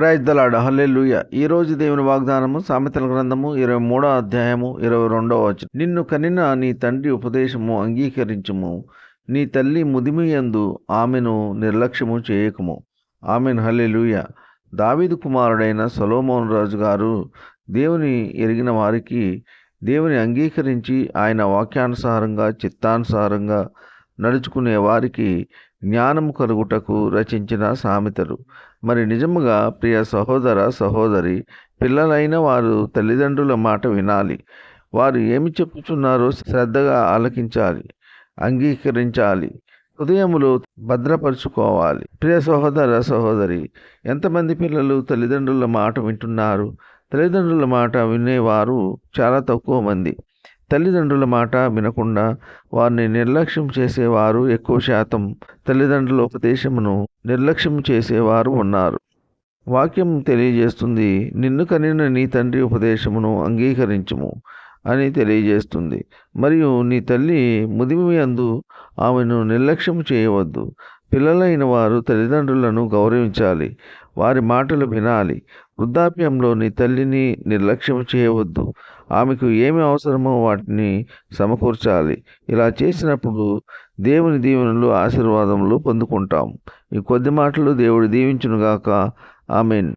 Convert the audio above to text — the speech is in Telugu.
Praise the lord. హల్లెలూయా. ఈ రోజు దేవుని వాగ్దానము సామెతల గ్రంథము 23వ అధ్యాయము 22వ వచనం. నిన్ను కనిన నీ తండ్రి ఉపదేశము అంగీకరించుము, నీ తల్లి ముదిమియందు ఆమెను నిర్లక్ష్యము చేయకుము. ఆమెన్. హల్లెలూయా. దావీదు కుమారుడైన సొలొమోను రాజు గారు దేవుని ఎరిగిన వారికి, దేవుని అంగీకరించి ఆయన వాక్యానుసారంగా చిత్తానుసారంగా నడుచుకునే వారికి జ్ఞానము కలుగుటకు రచించిన సామెతలు. మరి నిజముగా ప్రియ సహోదర సహోదరి, పిల్లలైన వారు తల్లిదండ్రుల మాట వినాలి. వారు ఏమి చెప్పుచున్నారో శ్రద్ధగా ఆలకించాలి, అంగీకరించాలి, హృదయములో భద్రపరుచుకోవాలి. ప్రియ సహోదర సహోదరి, ఎంతమంది పిల్లలు తల్లిదండ్రుల మాట వింటున్నారు? తల్లిదండ్రుల మాట వినేవారు చాలా తక్కువ మంది. తల్లిదండ్రుల మాట వినకుండా వారిని నిర్లక్ష్యం చేసేవారు ఎక్కువ శాతం. తల్లిదండ్రుల ఉపదేశమును నిర్లక్ష్యం చేసేవారు ఉన్నారు. వాక్యం తెలియజేస్తుంది, నిన్ను కనిన నీ తండ్రి ఉపదేశమును అంగీకరించుము అని తెలియజేస్తుంది. మరియు నీ తల్లి ముదిమియందు ఆమెను నిర్లక్ష్యం చేయవద్దు. పిల్లలైన వారు తల్లిదండ్రులను గౌరవించాలి, వారి మాటలు వినాలి. వృద్ధాప్యంలో నీ తల్లిని నిర్లక్ష్యం చేయవద్దు. ఆమెకు ఏమి అవసరమో వాటిని సమకూర్చాలి. ఇలా చేసినప్పుడు దేవుని దీవెనలు, ఆశీర్వాదములు పొందుకుంటాం. ఈ కొద్ది మాటలు దేవుడు దీవించునుగాక. ఆమేన్.